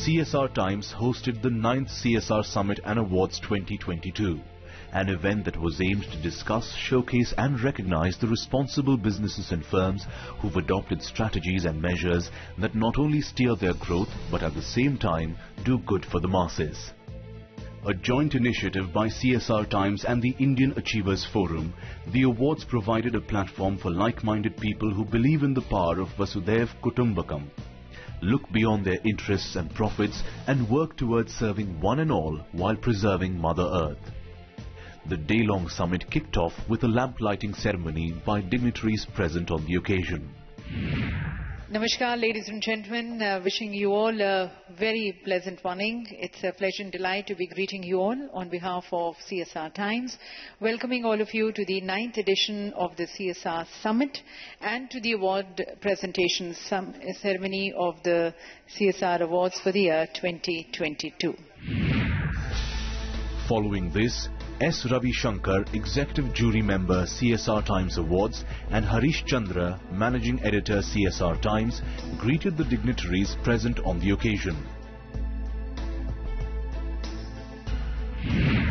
CSR Times hosted the 9th CSR Summit and Awards 2022, an event that was aimed to discuss, showcase and recognize the responsible businesses and firms who've adopted strategies and measures that not only steer their growth but at the same time do good for the masses. A joint initiative by CSR Times and the Indian Achievers Forum, the awards provided a platform for like-minded people who believe in the power of Vasudhaiv Kutumbakam, look beyond their interests and profits and work towards serving one and all while preserving Mother Earth. The day-long summit kicked off with a lamp-lighting ceremony by dignitaries present on the occasion. Namaskar, ladies and gentlemen. Wishing you all a very pleasant morning. It's a pleasure and delight to be greeting you all on behalf of CSR Times, welcoming all of you to the 9th edition of the CSR Summit and to the award presentation ceremony of the CSR Awards for the year 2022. Following this, S. Ravi Shankar, Executive Jury Member, CSR Times Awards, and Harish Chandra, Managing Editor, CSR Times, greeted the dignitaries present on the occasion.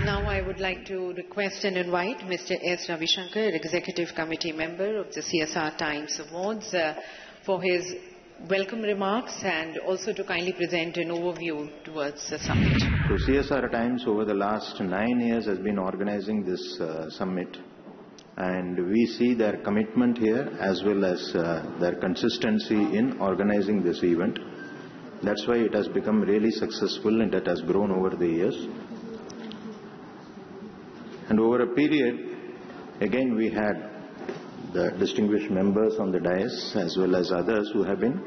Now I would like to request and invite Mr. S. Ravi Shankar, Executive Committee Member of the CSR Times Awards, for his welcome remarks and also to kindly present an overview towards the summit. So CSR Times over the last 9 years has been organizing this summit, and we see their commitment here as well as their consistency in organizing this event. That's why it has become really successful and it has grown over the years. And over a period, again we had the distinguished members on the dais as well as others who have been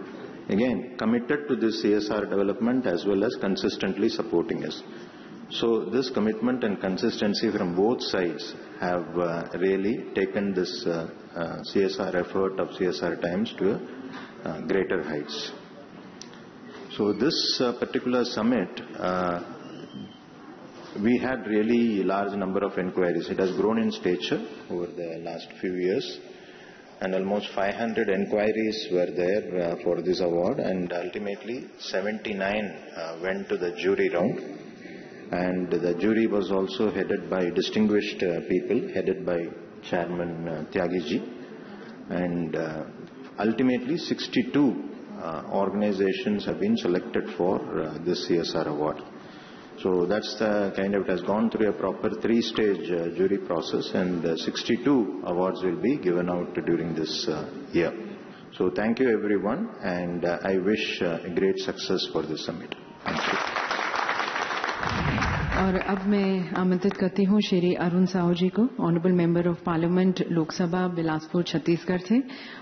again committed to this CSR development as well as consistently supporting us. So this commitment and consistency from both sides have really taken this CSR effort of CSR Times to greater heights. So this particular summit, we had really large number of inquiries. It has grown in stature over the last few years, and almost 500 inquiries were there for this award, and ultimately 79 went to the jury round, and the jury was also headed by distinguished people, headed by Chairman Tyagiji, and ultimately 62 organizations have been selected for this CSR award. So that's the kind of, it has gone through a proper 3-stage jury process, and 62 awards will be given out during this year. So thank you everyone, and I wish a great success for this summit. Thank you. और अब मैं आमंत्रित करती हूँ श्री अरुण साहू जी को, honourable member of parliament Lok Sabha Bilaspur Chhattisgarh से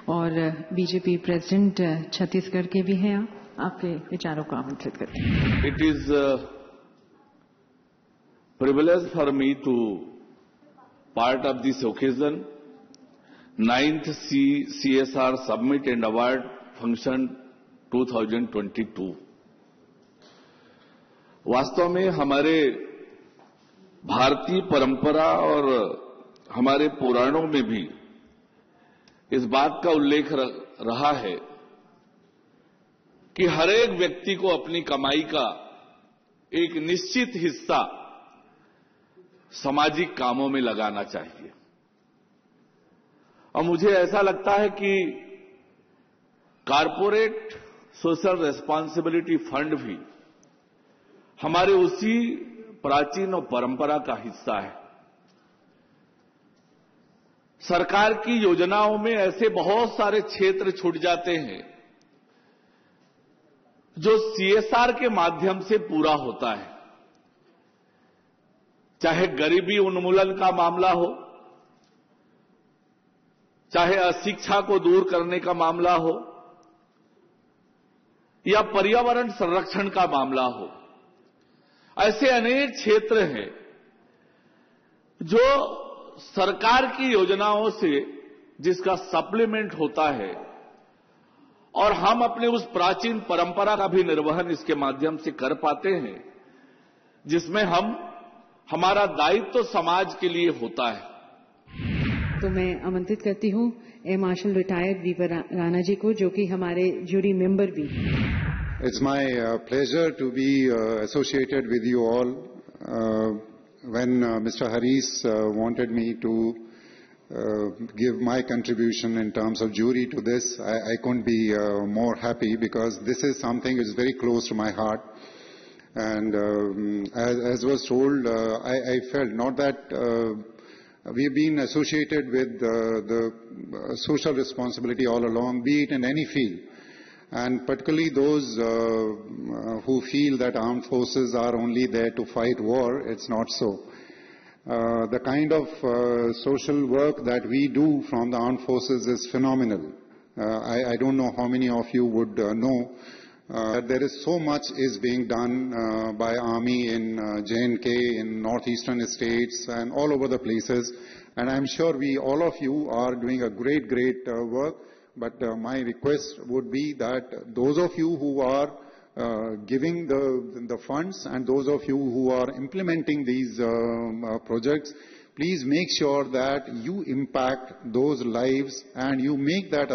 और BJP president Chhattisgarh के भी हैं। आपके विचारों को आमंत्रित करती हूँ। It is privilege for me to part of this occasion, 9th CSR Summit and Award Function 2022. वास्तव में हमारे भारतीय परंपरा और हमारे पुराणों में भी इस बात का उल्लेख रहा है कि हर एक व्यक्ति को अपनी कमाई का एक निश्चित हिस्सा सामाजिक कामों में लगाना चाहिए। और मुझे ऐसा लगता है कि कारपोरेट सोशल रेस्पॉन्सिबिलिटी फंड भी हमारे उसी प्राचीन और परंपरा का हिस्सा है। सरकार की योजनाओं में ऐसे बहुत सारे क्षेत्र छूट जाते हैं जो सीएसआर के माध्यम से पूरा होता है, चाहे गरीबी उन्मूलन का मामला हो, चाहे अशिक्षा को दूर करने का मामला हो, या पर्यावरण संरक्षण का मामला हो। ऐसे अनेक क्षेत्र हैं जो सरकार की योजनाओं से जिसका सप्लीमेंट होता है, और हम अपने उस प्राचीन परंपरा का भी निर्वहन इसके माध्यम से कर पाते हैं, जिसमें हमारा दायित्व तो समाज के लिए होता है। तो मैं आमंत्रित करती हूँ air marshal retired V Rana ji को, जो कि हमारे जूरी मेंबर भी हैं। It's my pleasure to be associated with you all. When Mr. Harris wanted me to give my contribution in terms of jury to this, I couldn't be more happy, because this is something which is very close to my heart. And as was told, I felt not that we've been associated with the social responsibility all along, be it in any field. And particularly those who feel that armed forces are only there to fight war, it's not so. The kind of social work that we do from the armed forces is phenomenal. I don't know how many of you would know that there is so much is being done by Army in J&K, in northeastern states and all over the places. And I'm sure all of you are doing a great work. But my request would be that those of you who are giving the funds and those of you who are implementing these projects, please make sure that you impact those lives and you make that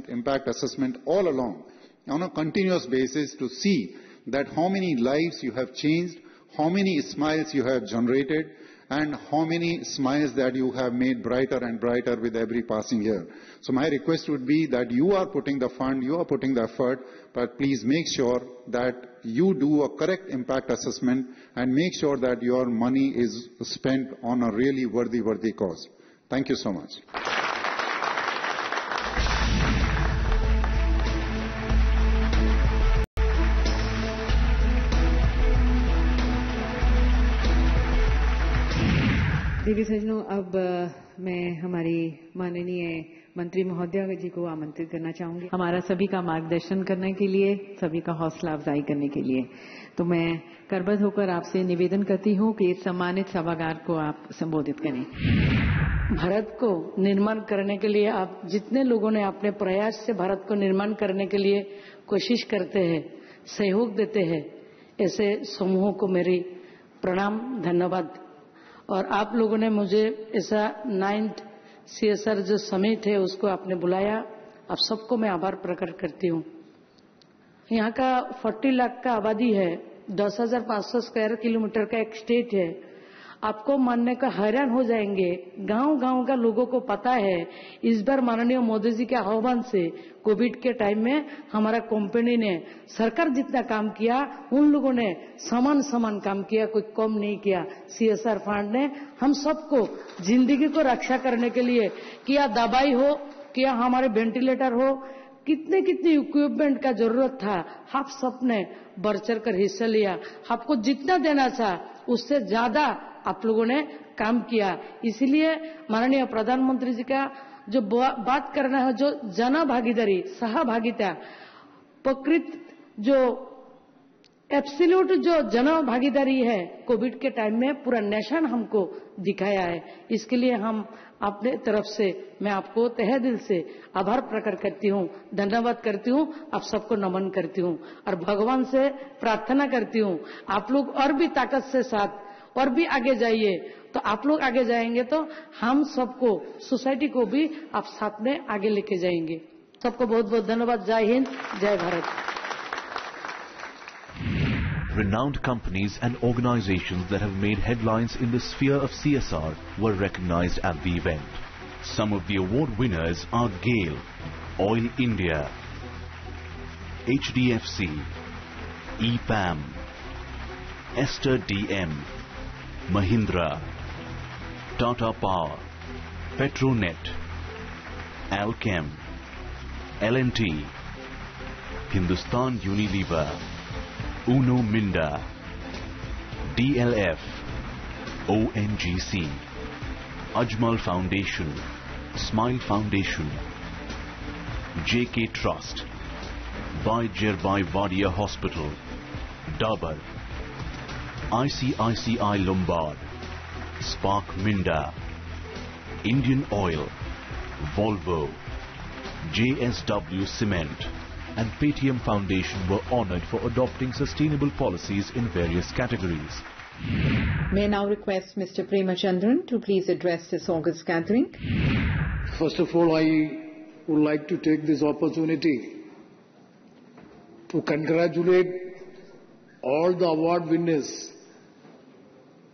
impact assessment all along on a continuous basis to see that how many lives you have changed, how many smiles you have generated, and how many smiles that you have made brighter and brighter with every passing year. So my request would be that you are putting the fund, you are putting the effort, but please make sure that you do a correct impact assessment and make sure that your money is spent on a really worthy cause. Thank you so much. देवी सज्जनों, अब मैं हमारी माननीय मंत्री महोदया जी को आमंत्रित करना चाहूंगी हमारा सभी का मार्गदर्शन करने के लिए, सभी का हौसला अफजाई करने के लिए। तो मैं करबद्ध होकर आपसे निवेदन करती हूं कि इस सम्मानित सभागार को आप संबोधित करें। भारत को निर्माण करने के लिए आप जितने लोगों ने अपने प्रयास से भारत को निर्माण करने के लिए कोशिश करते हैं, सहयोग देते हैं, ऐसे समूहों को मेरी प्रणाम, धन्यवाद। और आप लोगों ने मुझे ऐसा 9th CSR जो समिट है उसको आपने बुलाया, आप सबको मैं आभार प्रकट करती हूँ। यहाँ का 40 लाख का आबादी है, 10,500 स्क्वायर किलोमीटर का एक स्टेट है। आपको मानने का हैरान हो जाएंगे, गांव का लोगों को पता है। इस बार माननीय मोदी जी के आह्वान से कोविड के टाइम में हमारा कंपनी ने सरकार जितना काम किया, उन लोगों ने समान काम किया, कोई कम नहीं किया। CSR फंड ने हम सबको जिंदगी को रक्षा करने के लिए किया, दवाई हो, किया हमारे वेंटिलेटर हो, कितने इक्विपमेंट का जरूरत था, आप सबने बढ़ चढ़ कर हिस्सा लिया। आपको जितना देना था उससे ज्यादा आप लोगों ने काम किया। इसलिए माननीय प्रधानमंत्री जी का जो बात करना है, जो जन भागीदारी, सहभागिता, प्रकृत जो एब्सोल्यूट जो जन भागीदारी है, कोविड के टाइम में पूरा नेशन हमको दिखाया है। इसके लिए हम अपने तरफ से मैं आपको तहे दिल से आभार प्रकट करती हूँ, धन्यवाद करती हूँ, आप सबको नमन करती हूँ और भगवान से प्रार्थना करती हूँ आप लोग और भी ताकत से साथ और भी आगे जाइए। तो आप लोग आगे जाएंगे तो हम सबको, सोसाइटी को भी आप साथ में आगे लेके जाएंगे। सबको बहुत बहुत धन्यवाद। जय हिंद, जय Bharat. Renowned companies and organizations that have made headlines in the sphere of CSR were recognized at the event. Some of the award winners are GAIL, Oil India, HDFC, EPAM, Ester DM, Mahindra, Tata Power, Petronet, Alchem, L&T, Hindustan Unilever, Uno Minda, DLF, ONGC, Ajmal Foundation, Smile Foundation, JK Trust, Bhai Vadia Hospital, Dabur, ICICI Lombard, Spark Minda, Indian Oil, Volvo, JSW Cement and Paytm Foundation were honored for adopting sustainable policies in various categories. May I now request Mr. Premachandran to please address this August gathering. First of all, I would like to take this opportunity to congratulate all the award winners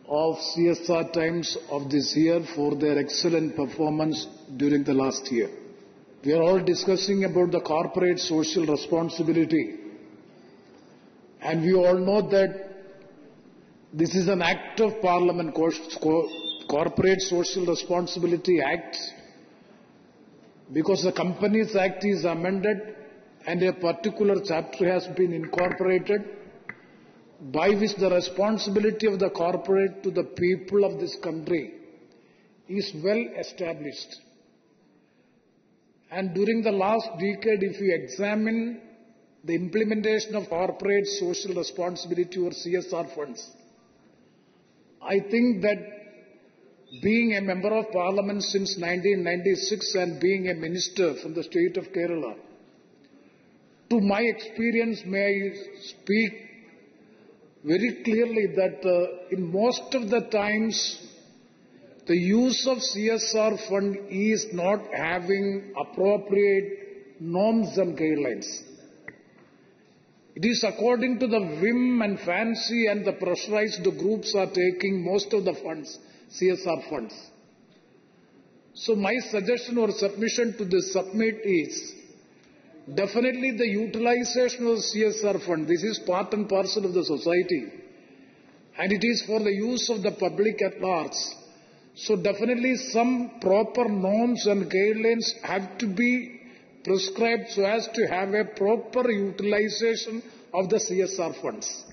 of CSR Times of this year for their excellent performance during the last year. We are all discussing about the corporate social responsibility, and we all know that this is an act of Parliament, Corporate Social Responsibility Act, because the Companies Act is amended and a particular chapter has been incorporated by which the responsibility of the corporate to the people of this country is well established. And during the last decade, if you examine the implementation of corporate social responsibility or CSR funds, I think that being a member of Parliament since 1996 and being a minister from the state of Kerala, to my experience, may I speak very clearly that in most of the times, the use of CSR fund is not having appropriate norms and guidelines. It is according to the whim and fancy and the pressurized groups are taking most of the funds, CSR funds. So my suggestion or submission to this summit is definitely the utilization of the CSR fund. This is part and parcel of the society, and it is for the use of the public at large. So definitely some proper norms and guidelines have to be prescribed so as to have a proper utilization of the CSR funds.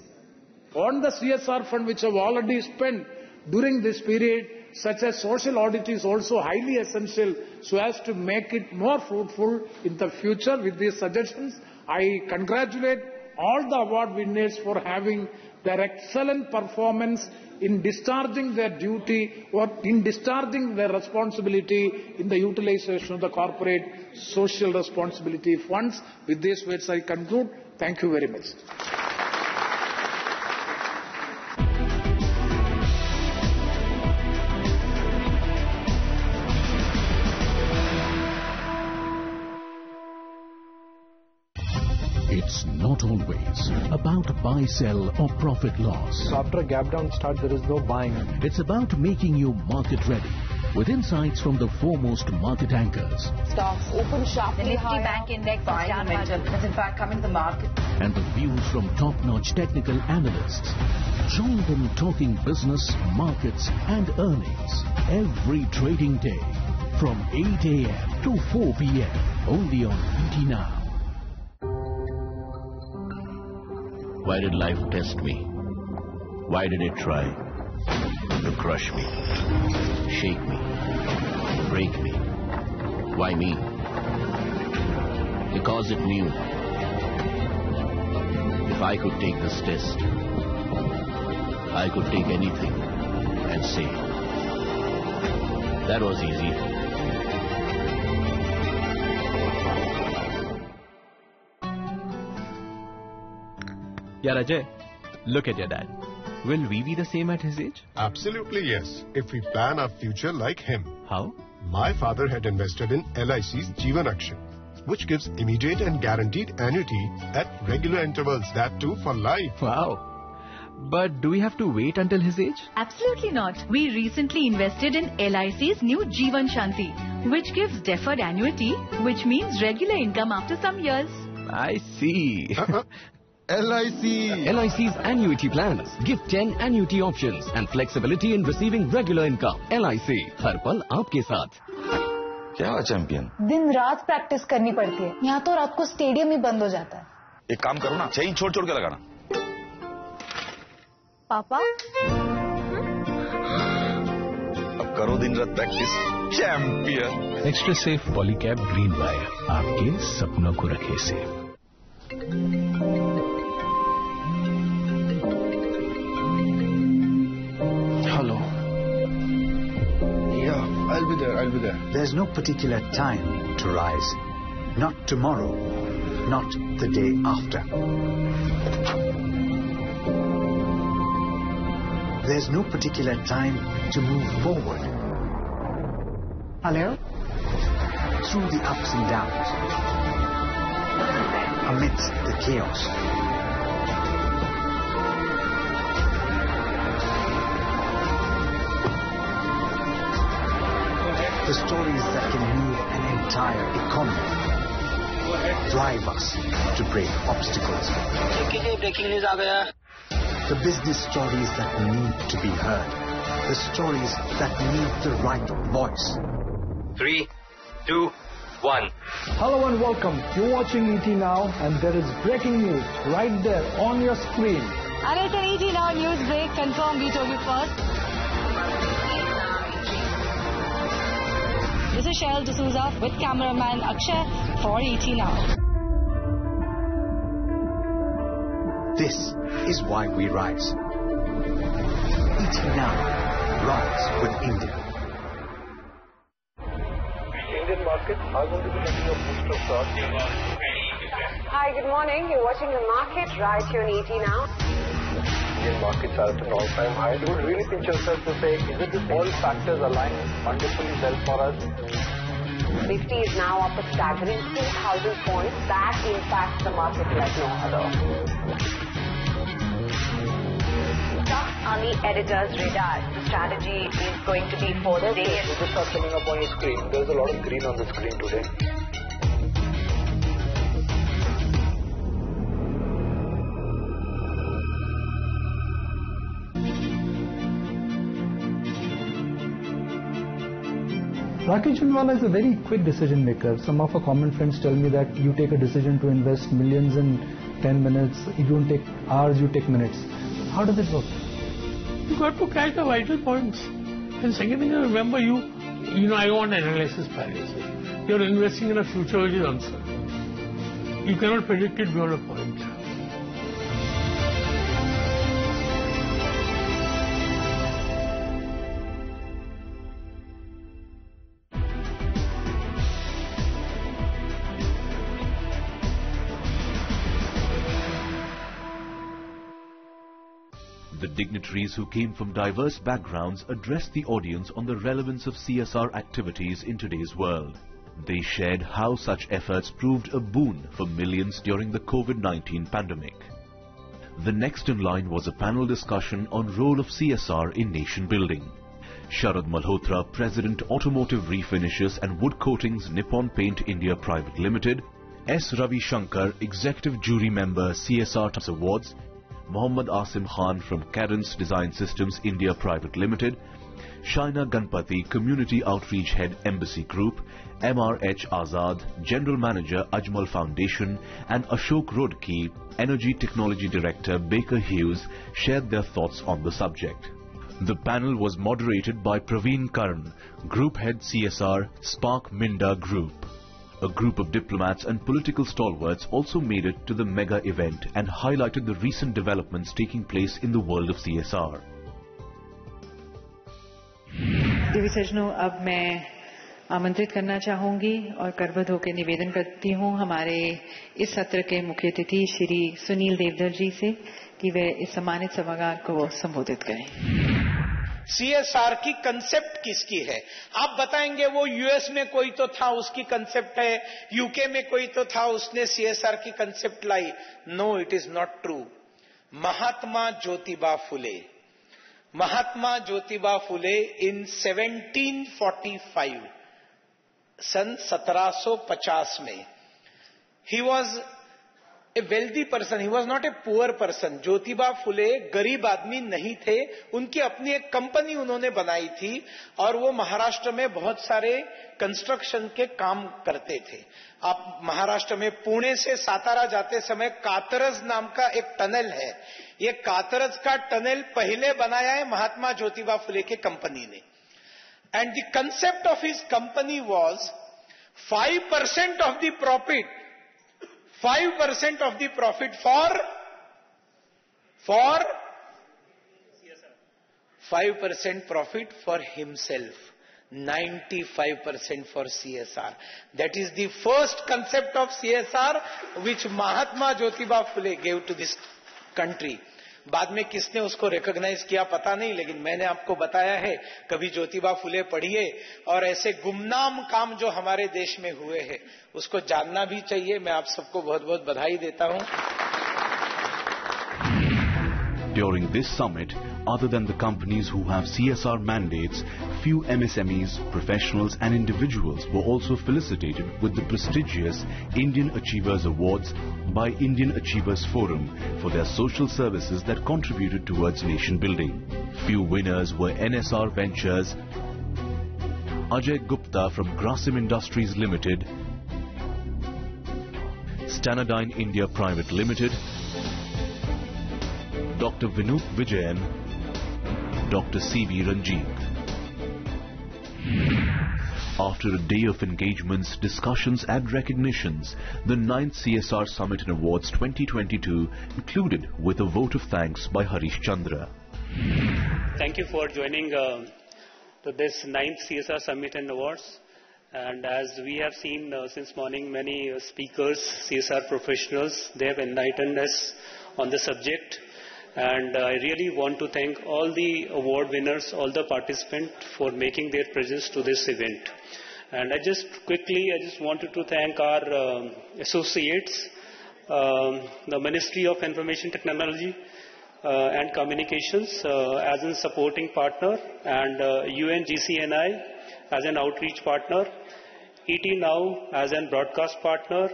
On the CSR fund which have already spent during this period, such as social audit is also highly essential so as to make it more fruitful in the future. With these suggestions, I congratulate all the award winners for having their excellent performance in discharging their duty or in discharging their responsibility in the utilization of the corporate social responsibility funds. With these words I conclude. Thank you very much. It's not always about buy, sell or profit loss. So after a gap down start, there is no buying. It's about making you market ready with insights from the foremost market anchors. Stocks open sharply. The Nifty Bank Index has in fact come into the market. And the views from top-notch technical analysts. Join them talking business, markets and earnings every trading day from 8 a.m. to 4 p.m. only on ET Now. Why did life test me? Why did it try to crush me, shake me, break me? Why me? Because it knew if I could take this test, I could take anything and say, that was easy. Yeah, Ajay, look at your dad. Will we be the same at his age? Absolutely yes, if we plan our future like him. How? My father had invested in LIC's Jeevan Akshay, which gives immediate and guaranteed annuity at regular intervals, that too for life. Wow. But do we have to wait until his age? Absolutely not. We recently invested in LIC's new Jeevan Shanti, which gives deferred annuity, which means regular income after some years. I see. LIC's annuity plans give 10 annuity options and flexibility in receiving regular income. LIC, हर पल आपके साथ. क्या हुआ champion? दिन रात practice करनी पड़ती है. यहाँ तो रात को स्टेडियम ही बंद हो जाता है. एक काम करो ना, चेन छोड़ छोड़ के लगाना. पापा? अब करो दिन रात practice. Champion. Extra safe Polycab green wire आपके सपनों को रखे safe. I'll be there. There's no particular time to rise. Not tomorrow. Not the day after. There's no particular time to move forward. Hello? Through the ups and downs. amidst the chaos. The stories that can move an entire economy, drive us to break obstacles. The business stories that need to be heard, the stories that need the right voice. 3, 2, 1. Hello and welcome. You're watching ET Now, and there is breaking news right there on your screen. And it's an ET Now news break. Confirm we told you first. This is Cheryl D'Souza with cameraman Akshay for ET Now. This is why we rise. ET Now, rise with India. Indian markets are going to be getting a boost of sorts. Hi, good morning. You're watching the market right here on ET Now. Indian markets are at an all-time high. You would really pinch yourself to say, is it all factors align wonderfully well for us? Nifty is now up a staggering 2,000 points. That impacts the market like no other. Stocks on the editor's radar. The strategy is going to be for the day. It just starts coming up on your screen. There's a lot of green on the screen today. Rakesh Jhunwala is a very quick decision maker. Some of our common friends tell me that you take a decision to invest millions in 10 minutes. You don't take hours, you take minutes. How does it work? You got to catch the vital points. And second thing, remember I want analysis paralysis. You're investing in a future which is uncertain. You cannot predict it beyond a point. The dignitaries who came from diverse backgrounds addressed the audience on the relevance of CSR activities in today's world. They shared how such efforts proved a boon for millions during the COVID-19 pandemic. The next in line was a panel discussion on role of CSR in nation building. Sharad Malhotra, President Automotive Refinishes and Wood Coatings Nippon Paint India Private Limited, S. Ravi Shankar, Executive Jury Member CSR Summit Awards, Mohammad Asim Khan from Cadence Design Systems India Private Limited, Shaina Ganpati, Community Outreach Head Embassy Group, MRH Azad, General Manager Ajmal Foundation, and Ashok Rodki, Energy Technology Director Baker Hughes, shared their thoughts on the subject. The panel was moderated by Praveen Karan, Group Head CSR, Spark Minda Group. A group of diplomats and political stalwarts also made it to the mega event and highlighted the recent developments taking place in the world of CSR. देवी सज्जनों, अब मैं आमंत्रित करना चाहूंगी और करबद्ध होकर निवेदन करती हूं हमारे इस सत्र के मुख्य अतिथि श्री सुनील देवधर जी से कि वे इस सम्मानित सभागार को संबोधित करें। सीएसआर की कंसेप्ट किसकी है? आप बताएंगे वो यूएस में कोई तो था उसकी कंसेप्ट है, यूके में कोई तो था उसने सीएसआर की कंसेप्ट लाई। No, it is not true. Mahatma Jyotiba Phule in 1745 सन 1750 में he was a wealthy person, he was not a poor person. Jyotiba Phule गरीब आदमी नहीं थे, उनकी अपनी एक कंपनी उन्होंने बनाई थी और वो महाराष्ट्र में बहुत सारे कंस्ट्रक्शन के काम करते थे। आप महाराष्ट्र में पुणे से सातारा जाते समय कातरज नाम का एक टनल है, ये कातरज का टनल पहले बनाया है महात्मा ज्योतिबा फुले की कंपनी ने। And the concept of his company was 5% of the profit, 5% of the profit for 5% profit for himself, 95% for CSR. That is the first concept of CSR which Mahatma Jyotiba Phule gave to this country. बाद में किसने उसको recognise किया पता नहीं, लेकिन मैंने आपको बताया है, कभी ज्योतिबा फुले पढ़िए और ऐसे गुमनाम काम जो हमारे देश में हुए हैं उसको जानना भी चाहिए। मैं आप सबको बहुत बहुत बधाई देता हूं। During this summit, other than the companies who have CSR mandates, few MSMEs, professionals and individuals were also felicitated with the prestigious Indian Achievers Awards by Indian Achievers Forum for their social services that contributed towards nation building. Few winners were NSR Ventures, Ajay Gupta from Grasim Industries Limited, Stanadyne India Private Limited, Dr. Vinod Vijayan, Dr. C.V. Ranjit. After a day of engagements, discussions and recognitions, the 9th CSR Summit and Awards 2022 concluded with a vote of thanks by Harish Chandra. Thank you for joining to this 9th CSR Summit and Awards. And as we have seen since morning, many speakers, CSR professionals, they have enlightened us on the subject. And I really want to thank all the award winners, all the participants for making their presence to this event. And I just wanted to thank our associates, the Ministry of Information Technology and Communications as a supporting partner, and UNGCNI as an outreach partner, ET Now as an broadcast partner,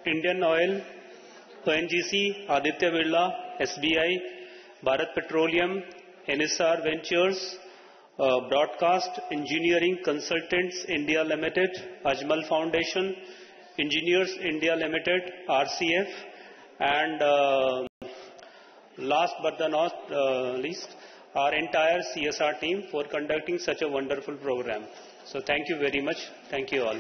Indian Oil, ONGC, Aditya Birla, SBI, Bharat Petroleum, NSR Ventures, Broadcast Engineering Consultants India Limited, Ajmal Foundation, Engineers India Limited, RCF, and last but not least, our entire CSR team for conducting such a wonderful program. So thank you very much. Thank you all.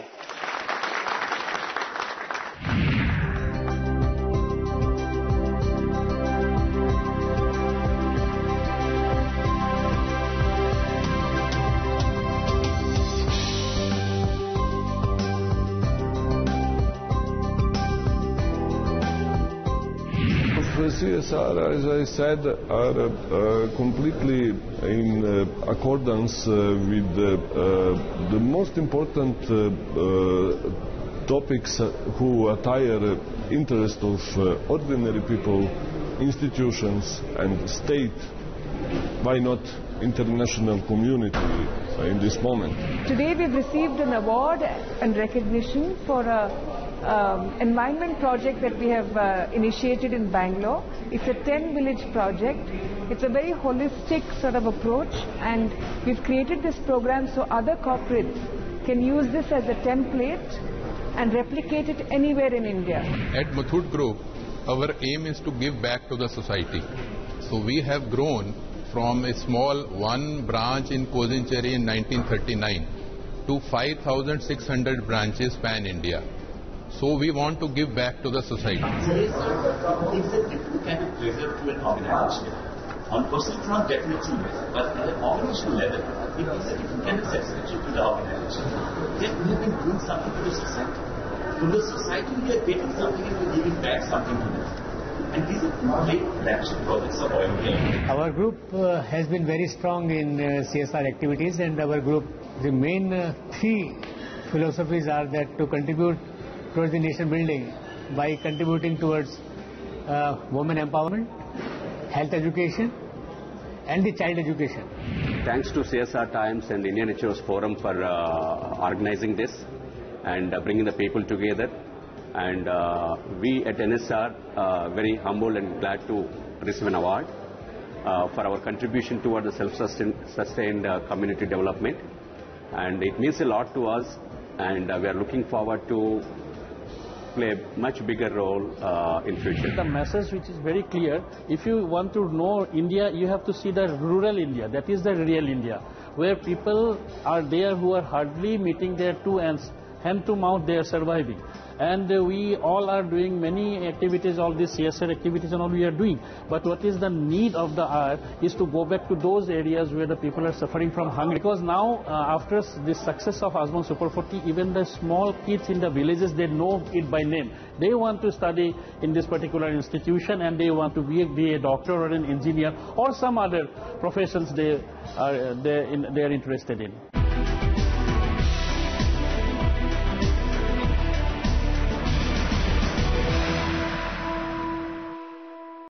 CSR, as I said, are completely in accordance with the most important topics who attire interest of ordinary people, institutions and state. Why not international community in this moment? Today we've received an award and recognition for a environment project that we have initiated in Bangalore. It's a 10-village project. It's a very holistic sort of approach, and we've created this program so other corporates can use this as a template and replicate it anywhere in India. At Muthoot Group, our aim is to give back to the society. So we have grown from a small one branch in Kozincheri in 1939 to 5,600 branches pan-India. So we want to give back to the society. CSR is a different kind of pleasure to an organization. On personal front, definitely, but at an organizational level, it is a different kind of satisfaction to the organization. That we have been doing something to the society. To the society, we are getting something and we are giving back something to them. And these are great flagship projects of oil drilling. Our group has been very strong in CSR activities, and our group, the main three philosophies are that to contribute towards the nation building by contributing towards women empowerment, health education and the child education. Thanks to CSR Times and Indian Achievers Forum for organizing this and bringing the people together. And we at NSR very humble and glad to receive an award for our contribution toward the self-sustained community development. And it means a lot to us, and we are looking forward to play a much bigger role in future. The message which is very clear, if you want to know India, you have to see the rural India, that is the real India, where people are there who are hardly meeting their two ends, hand to mouth they are surviving. And we all are doing many activities, all these CSR activities and all we are doing. But what is the need of the hour is to go back to those areas where the people are suffering from hunger. Because now, after the success of Ajman Super 40, even the small kids in the villages, they know it by name. They want to study in this particular institution and they want to be a doctor or an engineer or some other professions they are interested in.